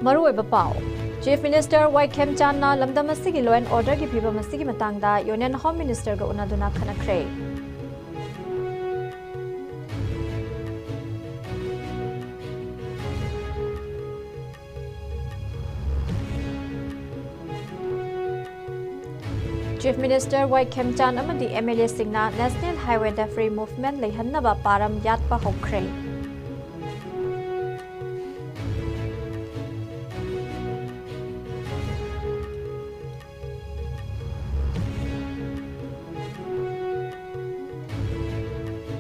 Maruoiba Pau. Chief Minister Y Khemchandna lamdam asigi law and order gi phibam asigi matangda Union Home Minister ga unaduna khanakre. Chief Minister Y Khemchandna amadi MLA singna National Highway da Free Movement leihannaba param yatpa hokre.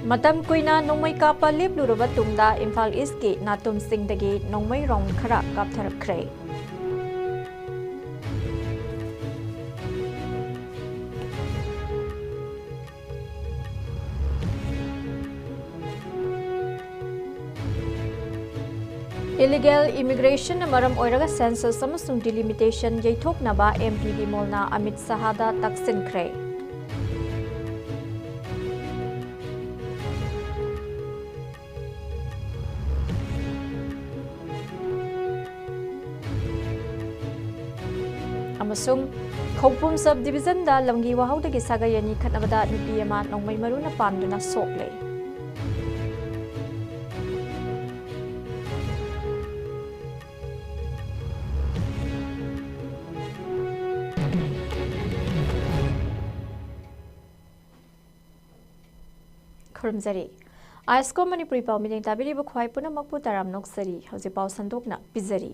Matam kuina nongmai kapa lepluraba tungda Imphal East ki natum singdagi nongmai rong khara kaptharakre. Illegal immigration maram oiraga census amasung delimitation yaithoknaba MP Bimolna Amit Sahada taksinkhre. Amasung Khopum subdivision da lamgi wahawdagi sagayani khatnabada nupi ama nongmai maruna panduna sokle. Khurumzari ISCOM Manipuri pau mining tabiri bukhwai puna makpu taram noksari hauji pau sandokna bizari.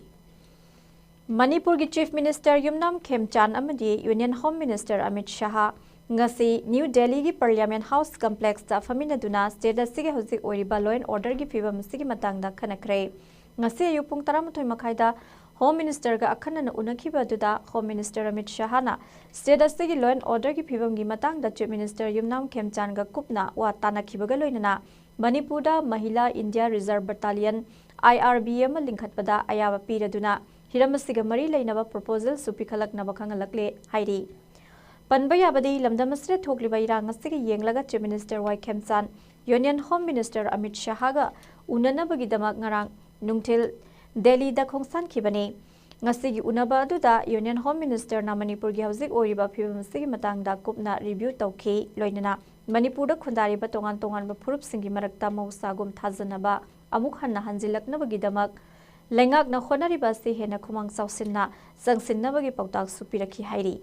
Manipur ki Chief Minister Yumnam Khemchandna amadi Union Home Minister Amit Shah ngasi New Delhi ki Parliament House Complex ta faminaduna state asige hauji oiriba law and order ki phibam asigi matangda khanakre. Ngasi ayupung 12 makhaida Home Minister ga akhanana unakhiba duda Home Minister Amit Shah na state asigi law and order ki phibam gi matangda Chief Minister Yumnam Khemchandna ga kupna wa tanakhiba ga loinana Manipur da Mahila India Reserve Battalion IRBM linkhatpada ayaba piraduna Hiramasiga Mari Lainaba proposal Supikhalak Nabakhangalakle Hairi. Panbayabadi Lamdamasre Tokliba Irangasigi Yenglaga Chief Minister Y Khemchandna, Union Home Minister Amit Shahaga, Unanabagidamak Ngarang, Nungtil, Delhi da Khongsan Kibani. Ngasigi Unaba Duda, Union Home Minister na Manipur Gauzik Oriba Pivamsigi Matangda Kupna review Tauki, Loinana, Manipur da Kundari Batongan Tongan Bapurup Singi Marakta Mausagum Tazanaba, Amukhanna Hanzilak Nabagidamak. Lengak na khonari basi hena khumang sausinna sangsinna bagi pautak supiraki hairi.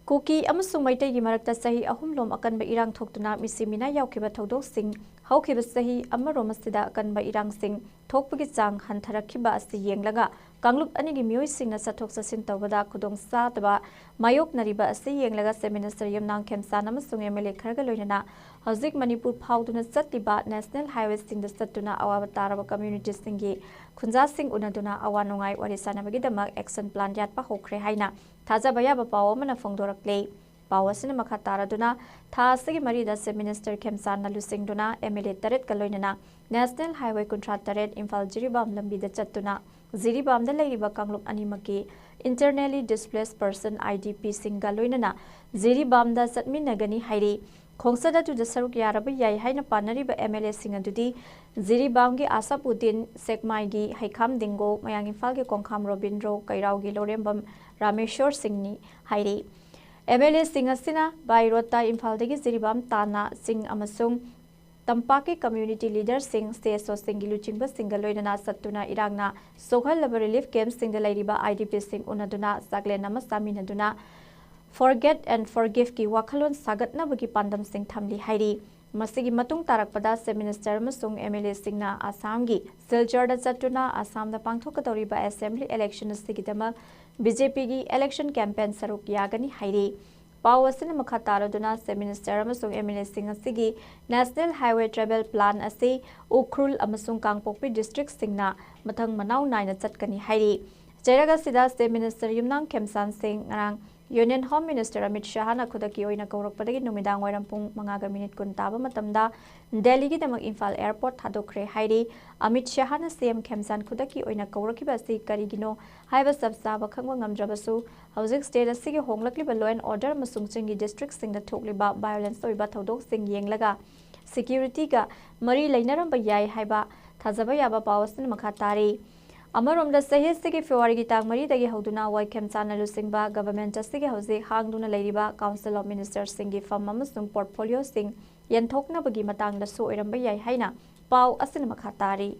Kuki amasung maitai gi marakta sahi ahumlom akanba irang thoktuna misimina yaukiba thodok sing haukiba sahi amarom asida akanba irang sing thokpagi chang hantharakhiba asi yenglaga Kanglup anigi miyoi singna sathok sasin tawbada khudong satba mayok nariba asi yenglaga Minister Yumnam Khemchandna amasung MLA kharga loinana Hauzik Manipur phauduna chatliba National Highway sing da satuna awaba taraba community singi khunja sing unaduna awanungai warisana bagidamak action plan yatpa hokre haina thajaba yaba paw mana phongdorakle pawasina makha taraduna tha asigi marida Minister Khemchandna lusingduna MLA taret kaloinana National Highway kuntra taret Imphal Jiribam lambi da chatuna Jiribam da leiriba Kanglup animaki internally displaced person IDP singa loinana Jiribam da chatminagani hairi Khongsada tu jasaruk yaraba yai haina panariba MLA singadudi Jiribam gi Asapudin Sekmai gi Haikham Dingo Mayang Imphal gi Kongkham Robindro Kairau gi Lorembam Rameshwar Singni hairi MLA singasina Bairota Imphal dagi Jiribam Tana Sing amasung Tampaki community leader sing CSO singilu chingba singaloidana satuna irangna sohal level relief camp singalairiba IDP sing unaduna sagle nama saminaduna forget and forgive ki wakhalon sagatna bagi pandam sing thamli hairi masigi matung tarakpada Minister amasung MLA singna Assam gi Silchar da chatuna Assam da pangthokadoriba assembly election sigidama BJP gi election campaign saruk yagani hairi Pawasina Makataraduna Minister amasung MLA sing asigi National Highway Travel Plan asi Ukhrul amasung Kangpokpi district singna mathang manau naina chatkani hairi Jairaga sida Minister Yumnam Khemchandna sing ngarang Union Home Minister Amit Shah na khudaki oina kaurakpadagi numidang wairam pung 5 minute kun taba matamda Delhi gi damak Imphal Airport thadokre hairi Amit Shah na CM Khemchandna khudaki oina kaurakiba si karigino haiba sabsaba khangwa ngamdrabasu hauzik state asigi honglakliba law and order masung chingi district sing da thokliba violence oiba thodok sing yenglaga security-ga mari lainaramba yai haiba thajaba yaba paw asina makha tari amaromda sahesigi February gi tang mari dagi hoduna Waikem chana lusingba government asigi hoji hangduna leiriba Council of Ministers singi fam amasung portfolio sing yanthokna bagi matangda so iramba yai haina paw asina makha tari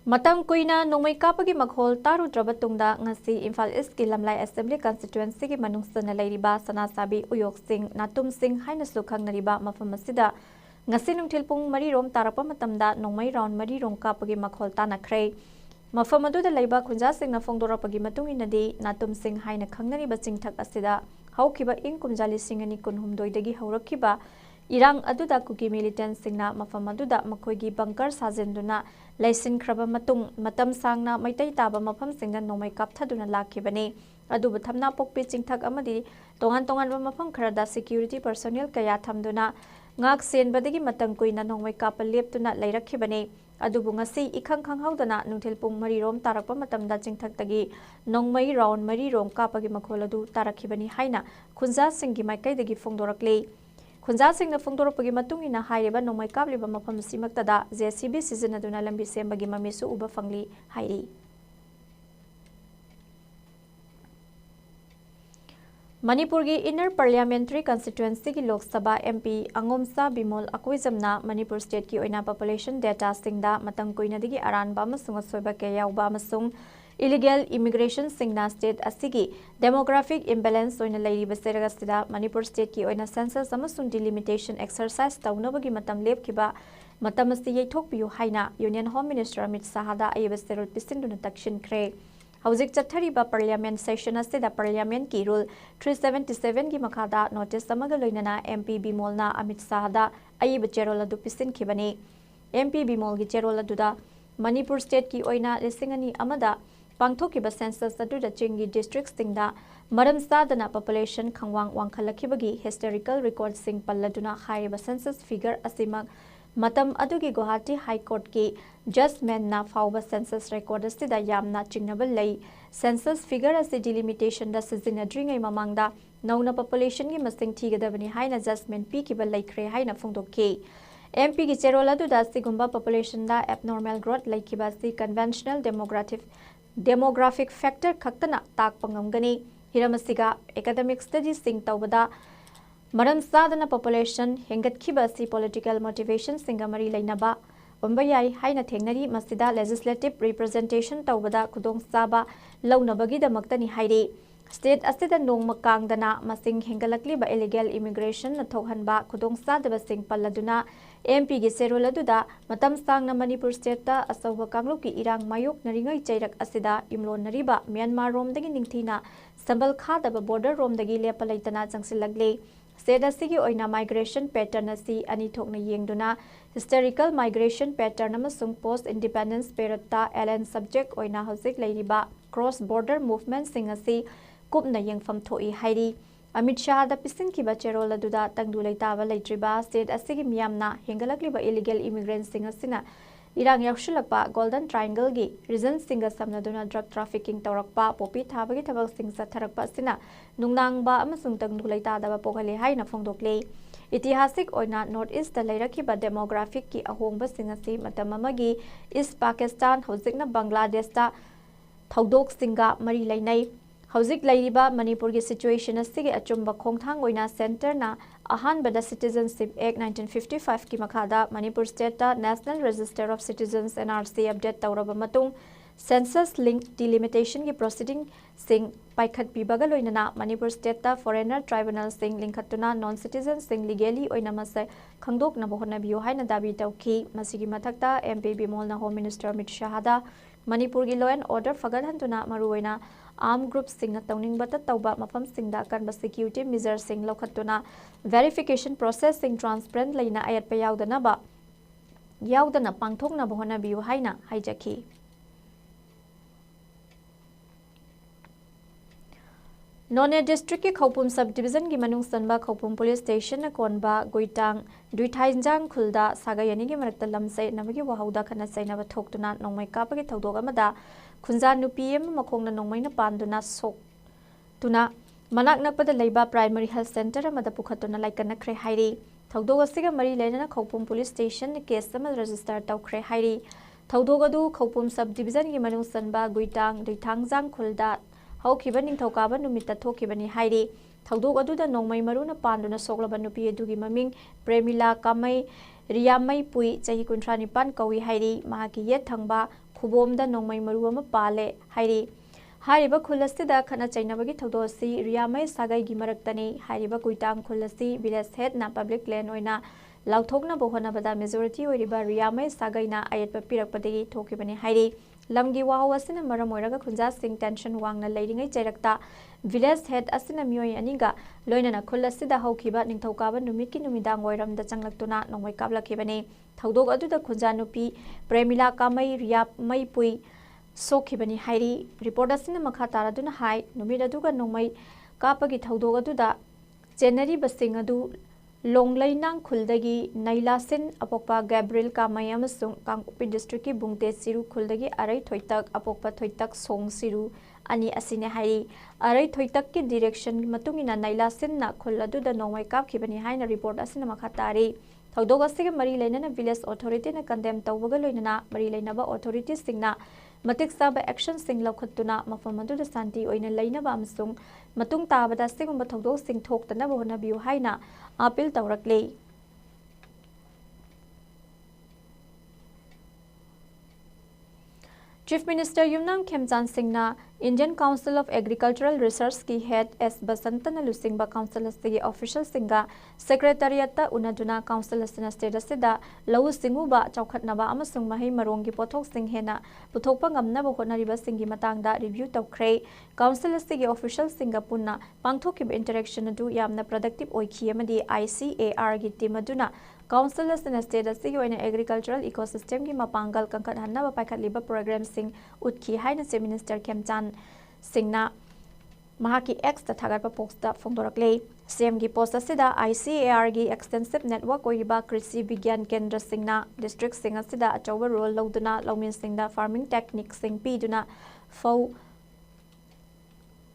Matam kuina nongmai kapagi makhol taru drabatungda ngasi Imphal East ki Lamlai Assembly constituency ki manungsana leiriba Sanasabi Uyok Singh Natum Singh haina sukhang nariba mafam asida ngasi nungthil pung mari rom tarapa matamda nongmai round mari rom kapagi makhol tanakhre mafam adu da leiba khunja singh na fongdorapagi matunginadi Natum Singh haina khangnariba chingthak asida haukiba ing kumjali singani kunhumdoi dagi haurakhiba Irang aduda kuki militant singna mafam aduda makhoigi bunker sajenduna laisin khraba matam sangna maitai taba mafam singna nomai kapthaduna lakhibani adubu thamna pokpi chingthak amadi tongan mafam kharada security personnel kaya thamduna ngak senbadagi matang kuina nomai kapal leptuna leirakhibani adubu ngasi ikhang khanghaudana nungthil pung mari rom tarakpa matamda chingthak tagi nongmai round mari rom kapagi makhol adu tarakhibani haina khunja singgi maikai dagi fongdorakle Khunja singna fongdorapagi matungina hairiba nongmai kapliba mafam simaktada JCB sizinaduna lambi sembagi mamisu uba fangli hairi Manipur gi inner parliamentary constituency gi Lok Sabha MP Angomsa Bimol Akoizamna Manipur state ki oina population data singda matang koina digi aranba amasung soiba ke yauba amasung illegal immigration singna state asigi demographic imbalance oina leiriba seragasida Manipur state ki oina census amasung delimitation exercise taunabagi matam lepkiba matam asti yeithokpiu haina Union Home Minister Amit Sahada ayeba serul pisinduna takshin kre Hauzik chathariba parliament session asida parliament ki rule 377 gi makhada notice samaga loinana MP Bimolna Amit Sahada ayeba cherol adu pisin khibani MP Bimol gi cherol adu da Manipur state ki oina lisingani amada pangthokiba census aduda chingi districts singda maram sadana population khangwang wangkhalakibagi historical records sing palladuna haiba census figure asimak matam adugi Guwahati High Court ki judgment na fauba census record asida yamna chingnabal lei census figure asi delimitation da sizinadringai mamangda nauna population gi masing thigadabani haina judgment pi ki bal laikre haina phongdokki MP ki cherol aduda sigumba population da abnormal growth laikiba si conventional demographic factor khaktana takpangamgani hiramasiga academic studies sing tawbada maram sadana population hengatkhiba si political motivation singamari lainaba ombayai haina thengnari masida legislative representation tawbada khudong saba launabagi damaktani hairi state asida nongma kangdana masing hengalakliba illegal immigration na thokhanba khudong sadaba sing palladuna MP gi serol aduda matam sangna Manipur state ta asawba kangluki irang mayok naringai chairak asida imlon nariba Myanmar rom dagi ningthina sambal khadaba border rom dagi lepalaitana changsilagle state asigi oina migration pattern asi ani thokna yengduna historical migration pattern amasung post independence period ta LN subject oina hojik leiriba cross border movement sing asi kupna yengfam thoi hairi Amit Shah da pisin ki bacherol aduda tangdu leitaba leitriba state asigi miyamna hengalakliba illegal immigrants sing asina irang yakshulakpa golden triangle gi region singa samnaduna drug trafficking tawrakpa popi thabagi thabak sing satharakpa asina nungnangba amasung tangdu leitada ba pokhale haina phongdokle itihasik oina north east da leirakhiba demographic ki ahongba sing asi matam amagi East Pakistan hojikna Bangladesh da thodok singa mari leinai Hauzik lairiba Manipur gi situation asigi achumba khongthang oina center na ahanbada Citizenship Act 1955 ki makhada Manipur state ta National Register of Citizens NRC update tawraba matung census linked delimitation ki proceeding sing paikhat pibaga loinana Manipur state ta foreigner tribunal sing linkhatuna non citizen sing legally oina mase khangdok na bohna biyo haina dabi tawki masigi mathakta MP Bimol na Home Minister Amit Shah da Manipur gi law and order fagadhantuna maruoina armed groups sing tawning bata tawba mafam singda kanba security measures sing lokhatuna verification process sing transparent leina ayat pa yaudana pangthokna bohna biu haina haijaki None district ki Khopum subdivision ki manung sanba Khopum police station na konba goitang duithainjang khulda sagayani ki marakta lamsai nabagi wahauda khana saina ba thoktuna nongmai kapa ki thodog amada khunja nupi em makhongna nongmai na panduna sok tuna Manak nakpada leiba primary health center amada pukhatuna laikanakre hairi. Thawdog asiga mari leinana Khawpum police station case ama register tawkhre hairi. Thawdog adu Khawpum subdivision gi manung sanba guitang duithangjang khulda hawkhiba ningthawkaba numita thokibani hairi. Thawdog adu da nongmai maruna panduna soklaba nupi adugi maming Premila Kamai Riyamai Pui chahi 35 kawi hairi. Mahaki yet thangba khubomda nongmai maru ama pale hairi. Hariba Kulasida Kana Chainabagi Thodosi, Riyamai Sagai Gimaraktani, Hariba Kuitang Kulasi, Village Head na public land oina, Lautokna Bohonabada majority Riba Riyamai Sagaina Ayat Pirakpadi, Tokibani Hari, Lamgi Wahawasin Maramoraga Kunja Sing tension Wangna Lading a Jerakta, Village Head Asina Mui Aniga, Loinana Kulasida Hokiba, Nintokaba, Numiki Numidang Wairam the Changlakuna, no Kabla Kibani, Taudoga to the Kunjanupi, Premila Kamai Riyap Mai Pui. Sokibani hairi report asina makha taraduna hai numida duga nomai kapagi thawdog aduda January basing adu longleinang khuldagi nailasin apokpa Gabriel Kamai amasung Kangpopi district ki bungte siru khuldagi arai thoitak apokpa thoitak song siru ani asine hairi arai thoitak ki direction matungina nailasin na khul aduda nomai kapkhibani haina report asina makha tari thawdog asiga mari leinana village authority na condemn tawbaga loinana mari leinaba authorities singna Matik saba action sing laukhatuna mafamadu da santi oina laina ba amsung matung tabada sigumba thawdog sing thoktana bohna biu haina appeal tawrakle Chief Minister Yumnam Khemchan Singna Indian Council of Agricultural Research ki head S Basantana Lusingba Council asigi official singa secretariat ta unaduna council asina state asida lau singuba chaukhatnaba amasung mahi marongi pothok sing hena puthokpa ngamnaba honariba singi matangda review tawkhre council asigi official singa punna pangthokib interaction adu yamna productive oikhi amadi ICAR gi team aduna Council asina state asigi oina agricultural ecosystem gi mapangal kangkat hannaba paikhatliba program sing utki haina se minister Khemchan Singna Mahaki X the Thagarpa post da Fongdorakle CM gi post asida ICAR gi extensive network oiba Krishi Vigyan Kendra Singna district sing asida achawa role lauduna lawmin singda farming techniques sing piduna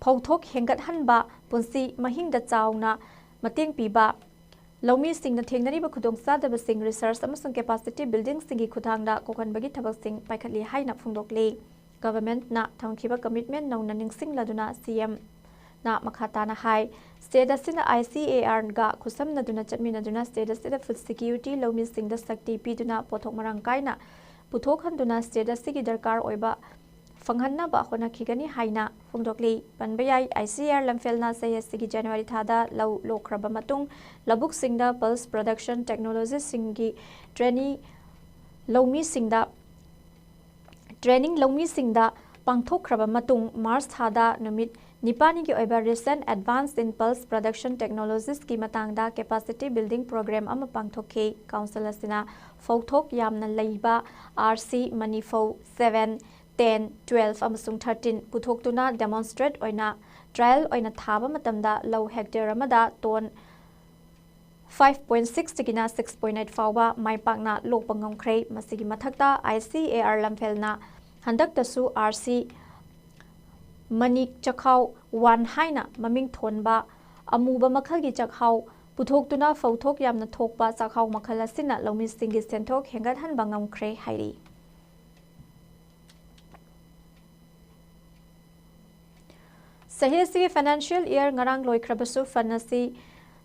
phauthok hengat hanba punsi mahingda chawna mateng piba Lawmi singna thengnariba khudongsadaba sing research amasung capacity building singi khudangda kokhanbagi thabak sing paikhatli haina phungdokle government na thangkhiba commitment nauna ningsing laduna CM na makhatana hai state asina ICAR ga khusamna duna chatmina duna state asida food security lawmi singda sakti piduna pothok marang kaina puthok handuna state asigi darkar oiba fanghanna ba hona khigani haina phungdokle panbayai ICAR lamfelna sayasigi January thada law lokraba matung labuk singda pulse production technology singi training lawmi singda pangthokraba matung March thada numit nipani ki oiba recent advanced in pulse production technologies ki matangda capacity building program ama pangthokhe council asina phauthok yamna leiba RC Manipur 7 10 12 amasung 13 puthoktuna demonstrate oina trial oina thaba matamda low hectare amada ton 5.6 tikina 6.8 fawba maipakna lokpangamkhre masigi mathakta ICAR lamfelna handaktasu RC Manik Chakhau 1 haina maming thonba amuba makhalgi chakhau puthoktuna phauthok yamna thokpa chakhau makhal asina lawmi singi senthok hengat hanba ngamkhre hairi Sahisi financial year ngarang loikrabasu fanasi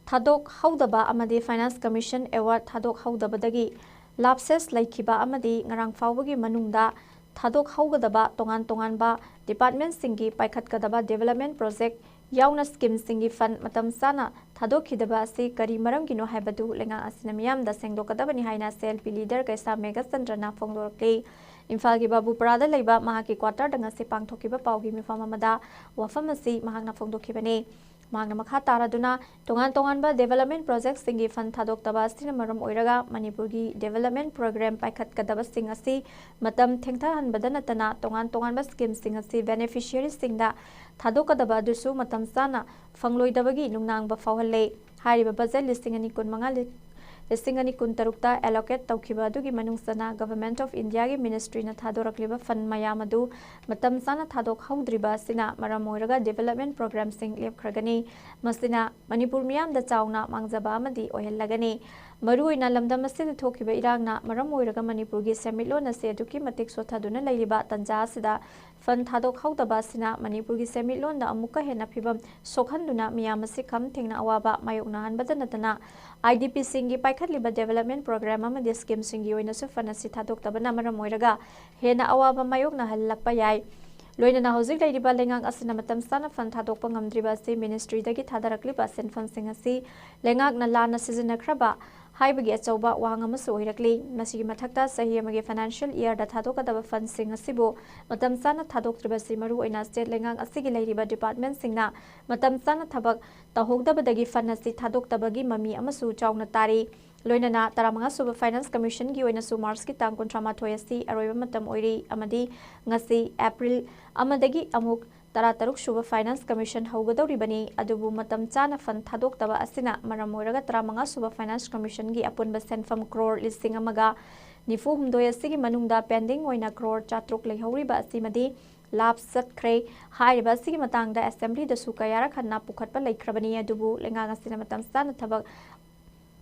Thadok Haudaba Amadi Finance Commission Award Thadok Haudabadagi Lapses Laikiba Amadi Ngarang Fawagi Manungda Thadok Haugadaba Tongan Tonganba Department Singi Paikat Kadaba Development Project Yauna Scheme Singi Fund Matam Sana Thadok Hidaba Si Kari Maram Gino Habadu Lenga Asinamiam da Sengdo Kadabani Haina CLP leader Kaisa Megasandrana Fongdorke Imphal gi Babu Parada leiba mahaki quarter danga se pangthokiba paugi mifama mada wafamasi mahakna phongdokhibani mahakna makha taraduna tongan ba development project singi fund thadok taba sina maram oiraga Manipur gi development program paikhat kadaba sing asi matam thengtha hanbada natana tongan ba scheme sing asi beneficiaries singda thadok kadaba dusu matam sana phangloidabagi nungnang ba fawhalle hariba budget listing ani kun mangal 2023 allocate tawkhiba adugi manungsana Government of India gi Ministry na thadorакliba fund mayam adu matam sana thadok haudriba sina maram oiraga development program sing lepkhragani masina Manipur miyam da chauna mangjaba amadi ohelagani maruina lamdam asida thokhiba irangna maram oiraga Manipur gi semilon ase aduki matik sothaduna leiliba tanja sida fund thadok haudaba sina Manipur gi semilon da amuka hena phibam sokhanduna miyam ase kham thengna awaba mayokna hanbada natana IDP singi paikhatliba development program amadi scheme singi oina su fund ase thadok tabana maram oiraga hena awaba mayokna halakpa yai loinana hojik leiriba lengang asina matam sana fund thadokpa ngamdriba ase ministry dagi thadarakliba senfam sing ase lengak na lana sizinakhraba haibagi achauba wang amasu oirakli masigi mathakta sahi amagi financial year da thadokadaba fund sing asibu matam sana thadoktriba si maru oina state lengang asigi leiriba department singna matam sana thabak tahogdabadagi fund ase thadoktabagi mami amasu chauna tari loinana taramanga suba finance commission gi oina su mars ki tang kontrama thoyasi aroiba matam oiri amadi ngasi april amadagi amuk Tarataruk suba finance commission haugadori bani adubu matam chana fund thadok taba asina maram oiraga taramanga suba finance commission gi apunba senfam crore listing amaga nifu humdoi asigi manungda pending oina crore chatruk leihoriba asimadi lab satkhre hairiba asigi matangda assembly da su kayara khanna pukhatpa leikrabani adubu lenga asina matam chana thabak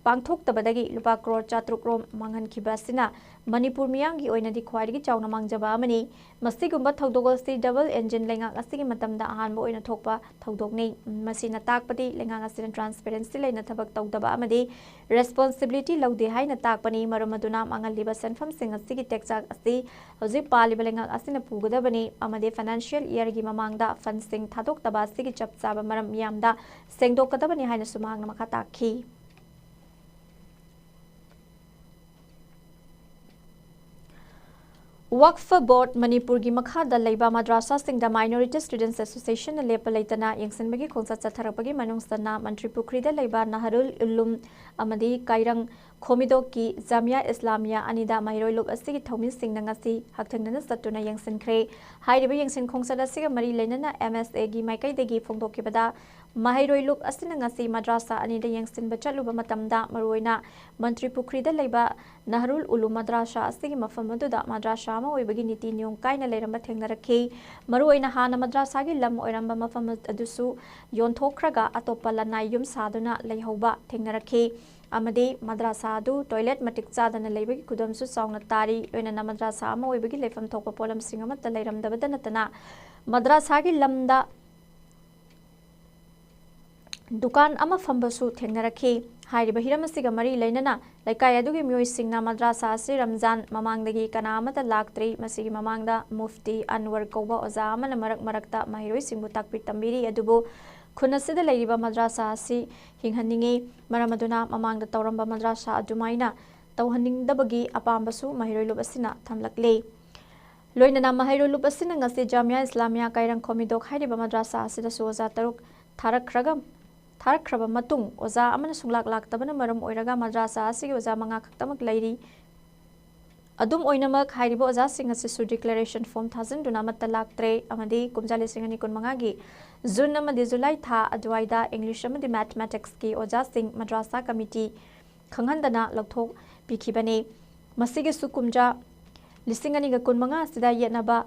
Pangthok tabadagi lupa crore chatruk rom mangan kibasina Manipur miyamgi oinadi khwaidagi chauna mangjaba amani masigumba thodogasi double engine lenga asigi matamda ahanba oina thokpa thodokni masina takpati lenga asina transparency leina thabak tawdaba amadi responsibility laude haina takpani maramaduna mangalliba senfam sing asigi texak asi hoji paliba lenga asina pugadabani amade financial year gi mamangda fund sing thadok taba asigi chapchaba maram miyamda sengdokadabani haina sumangna makha takhi Waqf Board Manipur gi makhada leiba madrasa singda Minority Students Association na lepa leitana yengsenbagi khongsa chatharapagi manungsana Mantri Pukri da leiba Naharul Ulum amadi Kairang Khomidok ki Jamia Islamia anida Mahiroi asigi thomin singna ngasi hakthangna satuna yengsenkhre hairiba yengsen khongsa da siga mari leinana MSA gi maikai degi phongdokibada Mahiroi luk asina ngasi madrasa anida yengsen bachatluba matamda maruina Mantri Pukri da leiba Naharul Ulum madrasa asigi mafamadu da madrasa ama oibagi niti niyong kaina leiramba thengnarakhi maruina hana madrasa gi lam oiramba mafam adusu yonthokraga atopa lanai yum saduna leihoba thengnarakhi amadi madrasa adu toilet matik chadana leibagi kudamsu saungna tari loina madrasa ama oibagi leifam thokpa polam singama ta leiramdabada natana madrasa gi lamda Dukan ama fambasu thengnarakhi hairiba hiramasiga mari leinana laikai adugi mioi singna madrasa asi Ramzan mamangdagi kana amata laktri masigi mamangda mufti Anwar Koba oza amana marakta mahiroi singbu takpi tambiri adubu khunasida leiriba madrasa asi hinghaningi maramaduna mamangda tawramba madrasa adumaina tawhaningdabagi apambasu mahiroi lub asina thamlakle loinana mahiroi lub asina ngasi Jamia Islamia Kairang Khomidok hairiba madrasa asida soza taruk Tharakhraba matung oza amana sunglak laktabana maram oiraga madrasa asigi oza manga khaktamak leiri adum oinamak hairiba oza singa sisu declaration form 1000 duna matta laktre amadi kumjali singani kunmanga gi June amadi July tha adwaida English amadi mathematics ki oza sing madrasa committee khanghandana lakthok pikhibani masigi sukumja lisingani ga kunmanga sida yenaba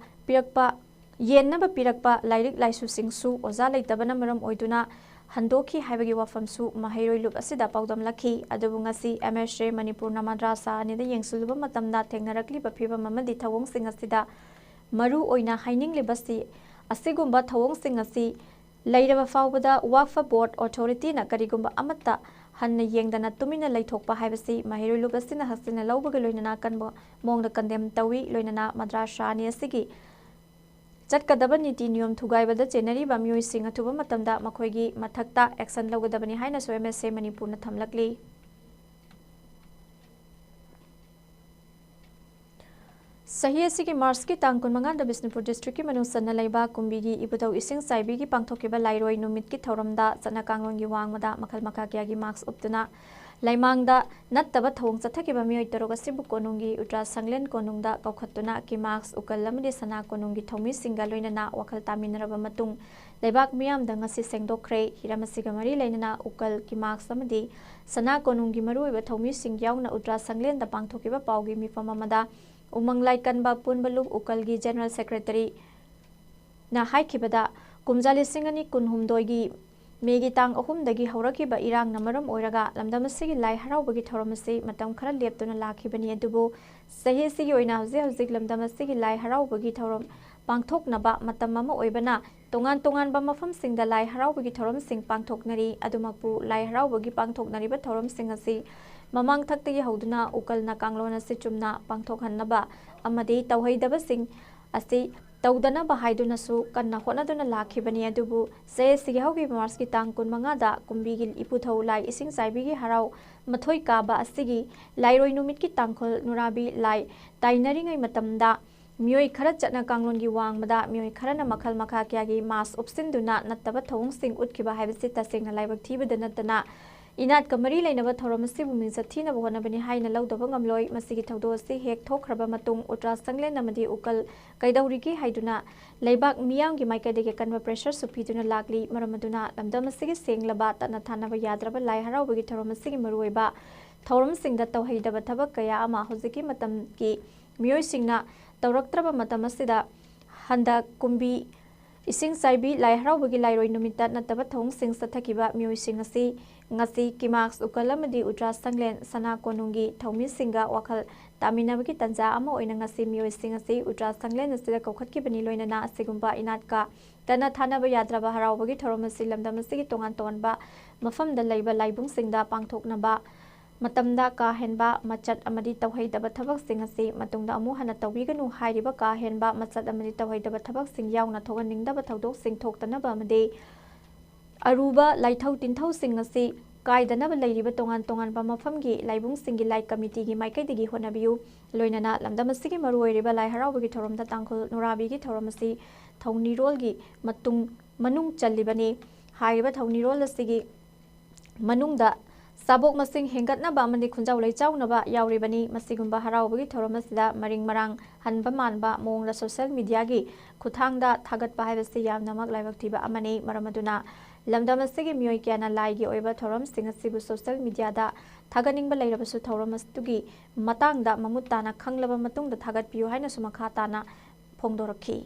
pirakpa lairik laisu singsu oza leitabana maram oiduna Handoki haibagi wafamsu mahiroi lub asida paudam lakhi adubu ngasi MSA Manipur na madrasa anida yengsuluba matamda thengnarakli baphiba mamadi thawong sing asida maru oina haining libasi asigumba thawong sing asi leiraba fawbada Waqf Board Authority na karigumba amatta hanna yengdana tumina leithokpa haibasi mahiroi lub asina hasina lawbaga loinana kanbo mongda kandem tawi loinana madrasa ani asigi Chatkadaba niti niyom thugaibada chenari ba mioi sing athuba matamda makhoigi mathakta action lawgadabani haina so MSA Manipur na thamlakli Sahi asigi Mars ki tang kunmanga da Bisnupur district ki manusana laiba kumbigi ibudau ising saibi ki pangthokiba lairoi numit ki thoramda chana kanglong gi wangmada makhal makha kya gi marks uptuna Laimangda nattaba thong chathakiba mioi tarok asibu konungi Ultra Sanglen konungda kaukhatuna ki marks ukal lamdi sana konungi thomi singa loinana wakhal taminaraba matung leibak miyam da ngasi sengdokre hiramasiga mari leinana ukal ki marks amadi sana konungi maruiba thomi sing yauna Ultra Sanglen da pangthokiba paugi mifam amada umang laikanba punbalub ukalgi General Secretary na haikibada kumjali singani kunhumdoigi Megi tang ahumdagi haurakiba irang namaram oiraga lamdamasigi lai haraubagi thoramasi matam khara leptuna lakhibani adubu sahi sigi oina hauzik lamdamasigi lai haraubagi thoram pangthoknaba matam ama oibana tongan ba mafam singda lai haraubagi thoram sing pangthoknari adumakpu lai haraubagi pangthoknariba thoram sing asi mamang thaktagi hauduna ukalna kanglona si chumna pangthokhannaba amadi tawhaidaba sing asi Taudana bahaiduna su kanna honaduna lakhibani adubu se sigi haugi mars ki tang kun mangada kumbigi iputhau lai ising saibigi harau mathoi ka ba asigi lairoi numit ki tangkhol nurabi lai tainari ngai matamda mioi khara chatna kanglon gi wangmada mioi khara na makhal makha kya gi mas upsinduna nattaba thong sing utkhiba haibasi tasing na laibak thibada natana Inat kamari lainaba thoramasi bumi sathina bohona bani haina laudaba ngamloi masigi thaudo asi hek thokhraba matung Ultra Sanglen namadi ukal kaidaurigi haiduna leibak miyang gi maikadege kanwa pressure supiduna lagli maramaduna lamdamasigi senglaba tana thanaba yadraba lai haraubagi thoramasigi maruiba thoram singda tawhaidaba thabak kaya ama hojiki matam ki miyoi singna tawraktraba matamasida handa kumbi Ising saibi lai haraubagi lairoi numita nataba thong sing sathakiba mioi sing asi ngasi kimax ukalamadi Ultra Sanglen sana konungi thomi singa wakhal taminabagi tanja ama oina ngasi mioi sing asi Ultra Sanglen asida kokhatki bani loinana asigumba inatka tana thanaba yadraba haraubagi thoromasi lamdamasigi tongan ba mafamda leiba laibung singda pangthoknaba matamda ka henba machat amadi tawhaidaba thabak sing asi matungda amu hana tawbiganu hairiba ka henba machat amadi tawhaidaba thabak sing yauna thoganingdaba thodok sing thoktanaba amadi aruba laithau tinthau sing asi kaidanaba leiriba tongan ba mafamgi laibung singi lai committee gi maikaidigi honabiu loinana lamdamasigi maruoiriba lai haraubagi thoromda tangkhol nurabigi thoromasi thaunirolgi matung manung challibani hairiba thaunirol asigi manungda Sabok masing hengatnaba amadi khunjau leichaunaba yauribani masigumba haraubagi thoramasida maring marang hanba manba mongda social media gi khuthangda thagatpa haibasi yamnamak laibak thiba amani maramaduna lamdamasigi mioi kyana laigi oiba thoram singasibu social media da thaganingba leirabasu thoramastugi matangda mamutana khanglaba matungda thagatpiu haina sumakha tana phongdorakhi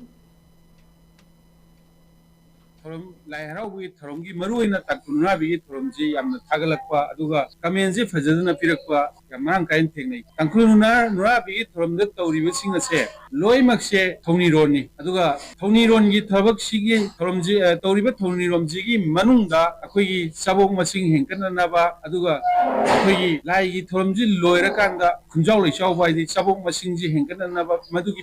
Thorom lai haraugi thoromgi maruina takkunnabi thoromji yamna thagalakpa aduga kamenji fajaduna pirakpa yamang kain thengnai tangkhununa nurabi thoromda tawriba singase loimakse thonironi aduga thonirongi thabak sigi thoromji tawriba thoniromji gi manungda akhoi sabok masing hengkanaba aduga akhoi lai gi thoromji loirakanda khunjau leichau baidi sabok masingji hengkanaba madugi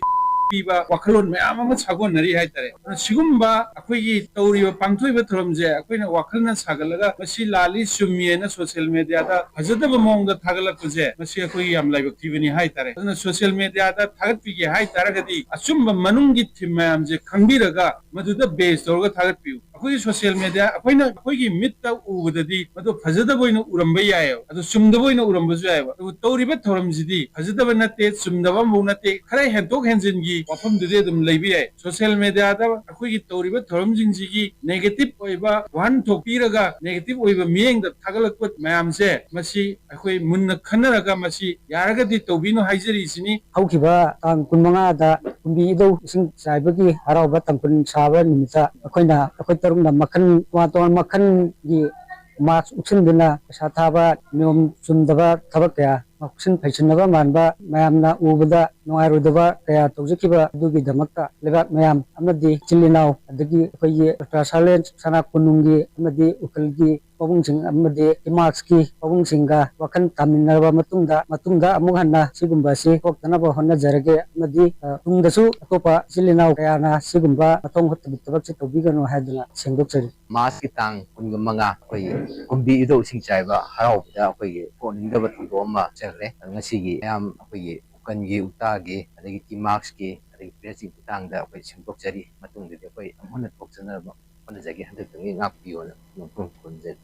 piba wakhalon mayam ama sagonari haitare sigumba akhoi tawriba pangthoiba thoramje akoina wakhalna sagalaga masi lali summiena social media da hajadaba mongda thagalakuje masi akoi yam laibak tibani haitare aduna social media da thagatpige haitaragadi asumba manunggi thimmayamje khangbiraga maduda base torga thagatpiu akoi social media akoina akoigi mitta ubadadi madu hajadaba boina uramba yayo adu sumdaba boina uramba ju yayo adu tawriba thoramjidi hajadaba natte sumdaba mo natte khara hentok henjingi wafam dude dum leibi yai social media da akoigi tawriba thoramjingi negative oiba wan thokpiraga negative oiba mieng da thagalakpat mayamse masi akoi munna khanaraga masi yaragadi tawbino haijari sini haukiba tang kunmanga da kumbi idau sing saibagi harauba tangkun saba nimita akoina akoi tarungna makhan waton makhan gi mas uksinduna sathaba niom sundaba thabakya maksin phaisinaba manba mayamna ubada nongairudaba kaya tawjikiba dugi damakta lebak mayam amadi chilinau adagi akoyi Ultra Sanglen sana kunungi amadi ukalgi pabungsing amadi imakski pabungsinga wakan taminaba matungda amuk hanna sigumba si koktanaba honnajarage amadi tungdasu atopa chilinau kayana sigumba matong hottabak si tawbigano haiduna sengdokchari Mas kitang kungamanga koi kumbi ido sing chaiba haraubda koi koningdaba thongdoma chale ngasigi yam koi ukangi utagi adagi timaxki adagi presi kitangda koi sengdokchari matungdidi koi amhona thokchana honajagi handatangi ngakpiyona nongkung kunjet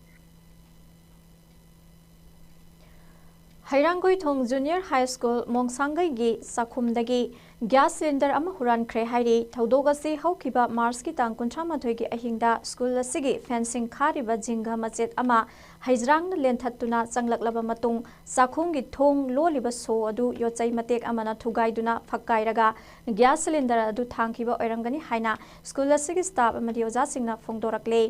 Hairangoi Thong Junior High School Mongsangai gi Sakhumdagi gas cylinder ama hurankhre hairi thodogasi haukiba Mars ki tang 38 gi ahingda school asigi fencing khariba jingga machet ama haijrang lenthattuna changlaklaba matung sakhum gi thong loliba so adu yochai matek amana thugaiduna phakkairaga gas cylinder adu thangkiba oirangani haina school asigi staff amadi oja singna phongdorakle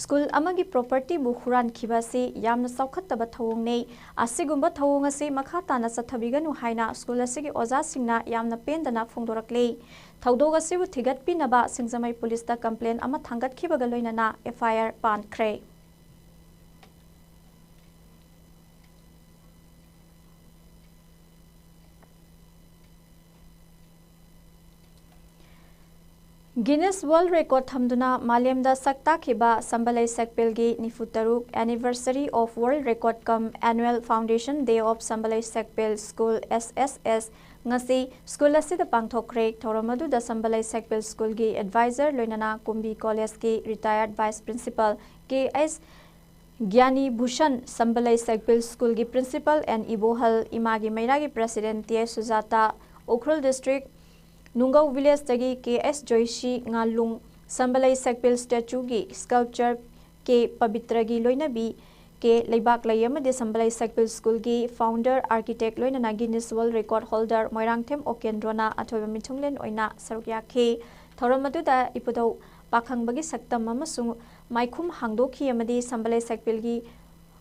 School amagi property bu huran kibasi yamna saukhattaba thawongnei asigumba thawong asi makhatana sathabiganu haina school asigi oja singna yamna pendana phongdorakle thawdog asibu thigatpinaba singjamai police da complaint ama thangatkibaga loinana FIR pankhre Guinness World Record thamduna Malemda sakta khiba Sambalai Sekpelgi Nifutaruk Anniversary of World Record Cum Annual Foundation Day of Sambalai Sekpel School SSS ngasi school asida pangthokre thoramadu da Sambalai Sekpel School gi advisor loinana Kumbi College ki retired vice principal KS Gyani Bhushan Sambalai Sekpel School gi principal and Ibohal Imagi Mairagi president T Sujata Ukhrul district Nungau village tagi KS Joishi Ngalung Sambalai Sekpel statue gi sculpture ke Pabitra gi loinabi ke Leibak Layama de Sambalai Sekpel School gi founder architect loinana Guinness World Record holder Moirangthem Okendrona athoiba mithunglen oina sarukya ke thoramadu da ipudo pakhangbagi saktam amasung maikhum hangdokhi amadi Sambalai Sekpel gi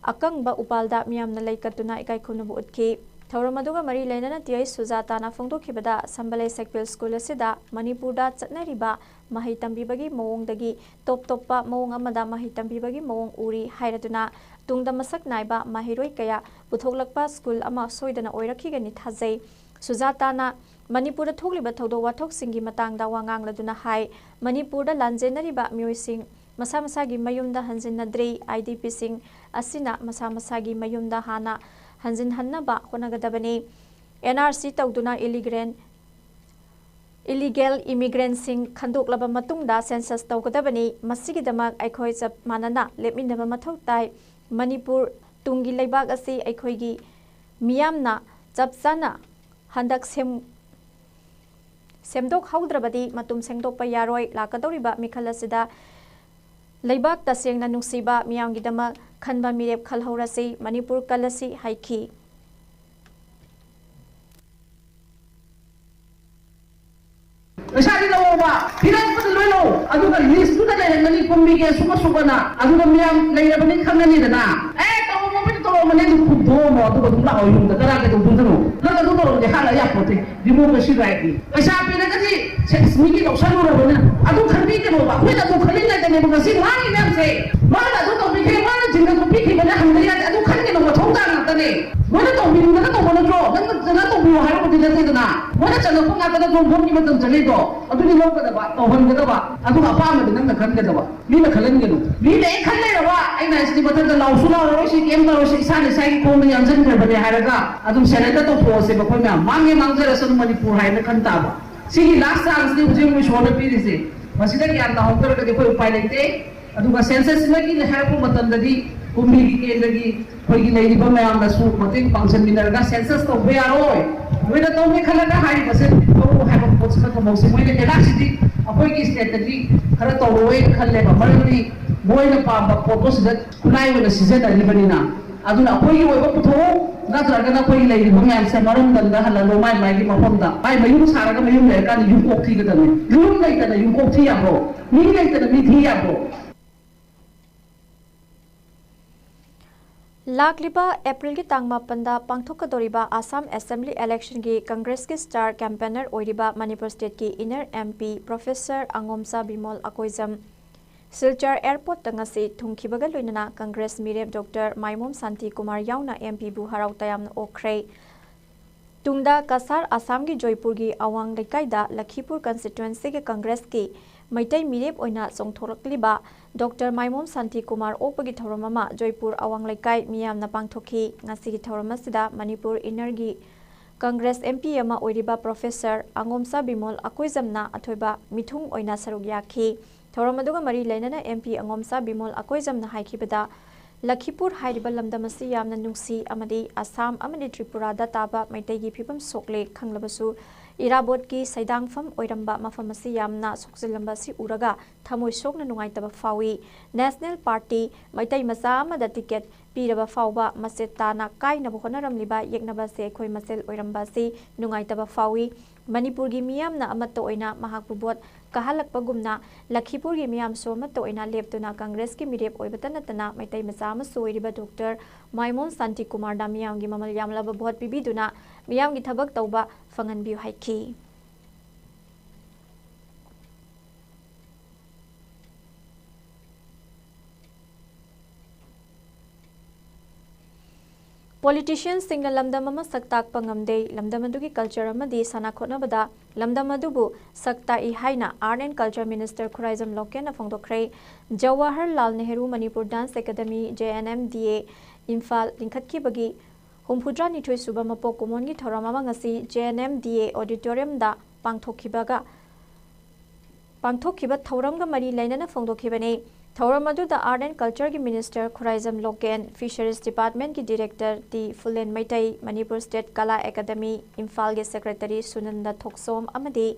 akangba upalda miyamna laikatuna ikai khunabu utki Thoramaduga Mari Lenana Tia Sujata na Fongdo Kibada Sambalai Sekpel School Sida Manipur da Chatnariba Mahitambi Bagi Mong Dagi Top Topa Mong Amada Mahitambi Bagi Mong Uri Hairatuna Tungda Masak Naiba Mahiroi Kaya Buthoglakpa School Ama Soidana Oirakigani Thazai Sujata na Manipur da Thogliba Thodo Wathok Singi Matang da Wangang Laduna Hai Manipur da Lanjenariba Myoy Sing Masa Masagi Mayumda Hanjinadre IDP Sing Asina Masa Masagi Mayumda Hana Hanjin Hannaba Honagadabani NRC Tauduna illegal immigrant sing Khandoklaba Matungda census Taugadabani Masigidamak Aikoi Chap Manana Lepminaba Mathau Tai Manipur Tungi Leibak Asi Aikoigi Miyamna Chapsana Handak Semdok Haudrabadi Matum Sengdokpa Yaroi Lakadoriba Mikalasida Leibak Tasengna Nungsiba Miyamgidama Khanba Mirep Khalhaurasi Manipur Kalasi Haiki Masari lawa pirang pun lolo aduga list tu dah nani pembikin semua subana aduga miam lagi apa ni khamna ni dana tahu mau pun tahu mana tu kudo mau aduga tu nak oyung dah kerana tu tu tu lalu tu tu dia hala ya pote di mana sih lagi masari pirang kasi semiki tak salu orang mana aduga khandi ke mau aku dah tu khandi dah ni bukan sih mana miam se mana tu tu pikir mana jengkel tu pikir mana khandi ya aduga khandi mau thong dah nak ni mana tu biru mana tu mana tu dan tu biru hari tu dia tu na mana cakap pun ada tu pun ni betul jadi tu aduh ni lompat apa, tahan kita apa, aduh apa amat dengan nak kan kita apa, ni nak kalian gitu, ni nak kalian apa, ini nasi betul tu lausula orang si game orang si sana saya kau ni yang jenis berbeda harga, aduh saya itu tu pose pokoknya, mangi mangsa rasa tu Manipur hai nak kan tahu, sih last time ni ujung ni show pilih sih, masih lagi yang dah hampir ke dia upaya lagi, aduh kas sensus lagi ni hari pun betul tadi, kumbi ke lagi, pergi lagi pun yang dah suruh betul function mineral kas sensus tu biar oi, mereka tu mereka kalian hari masih Semua mesti mulai dari sini. Apa yang kita tadi kalau tahu kalau bapak ni boleh nampak foto sudah kulai mana season dari mana. Aduh apa yang boleh foto, nak terangkan apa yang lagi banyak semalam dan dah lalu mai lagi macam dah. Mai mayum sarang mayum mereka ni yung kopi kita ni. Yung lagi kita yung kopi apa? Ni lagi kita ni thi apa? Lakliba April ki tang mapanda pangthokadoriba Assam Assembly election ki Congress ki star campaigner oiriba Manipur state ki inner MP Professor Angomsa Bimol Akoizam Silchar airport tangasi thungkibaga loinana Congress mirep Dr Maimom Santi Kumar yauna MP bu harau tayam okhrei tungda kasar Assam ki Joypur ki awang lekaida Lakhipur constituency ki Congress ki Maitai mirep oina songthorakliba Dr Maimom Santi Kumar opagi thoramama Joypur awang lekai miyam na pangthoki ngasi ki thorama sida Manipur Energy Congress MP ama oiriba Professor Angomsa Bimol Akoizamna athoiba mithung oina saruk yakhi thoramaduga mari leinana MP Angomsa Bimol Akoizamna haikibada Lakhipur hairiba lamdamasi yamna nungsi amadi Assam amadi Tripura da taba maitegi phibam sokle khanglabasu Irabot ki saidangfam oiramba mafamasi yamna soksilambasi uraga thamoi sokna nungaitaba fawi National Party maitai masa amada ticket piraba fawba masetana kaina bohonaramliba yeknaba se khoi masel oirambasi nungaitaba fawi Manipur gi miyamna amatta oina mahakpubot kahalakpagumna Lakhipur gi miyam so amatta oina leptuna Congress ki mirep oibatanatana maitai masa ama soiriba Dr. Maimon Santi Kumar da miyam gi mamal yamlaba bot pibiduna miyam gi thabak tauba fanganbiu haiki Politicians sing lamdam ama saktak pangamde lamdam adugi culture amadi sana khonabada lamdam adubu sakta I haina Art and Culture Minister Khuraizam Loken afongdokre Jawaharlal Nehru Manipur Dance Academy JNMDA Imphal lingkhatki bagi humphudra nithoi suba mapok kumongi thorama ngasi JNMDA auditorium da pangthokhiba thauramga mari lainana fongdokhibane Thauramadu the Art and Culture ki Minister Khuraizam Loken, Fisheries Department ki Director T. Fulen Maitai, Manipur State Kala Academy, Imphal ki Secretary Sunanda Thoksom Amadi,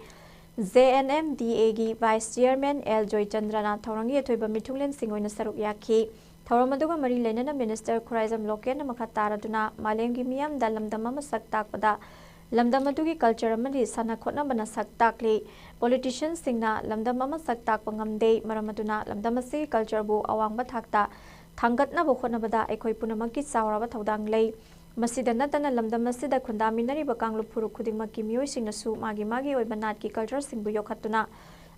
JNMDA ki Vice Chairman L. Joy Chandrana Thaurangi Thoiba Mithunglen Singoina Saruk Yaki, Thauramadu ka Mari Lenana Minister Khuraizam Loken Makataraduna, Malem ki Miyam Dalamdama Saktak Pada, Lamdamadu culture amadi sana khotna bana saktakli politicians singna lamdamama saktak pangamde maramaduna lamdamasi culture bu awangba thakta thangatna bo khotna bada ekoi punamaki sawraba thodang lei masida natana lamdamasida khundaminari bakanglu phuru khudingmaki miyoi singnasu magi oibanat ki culture singbu yokhatuna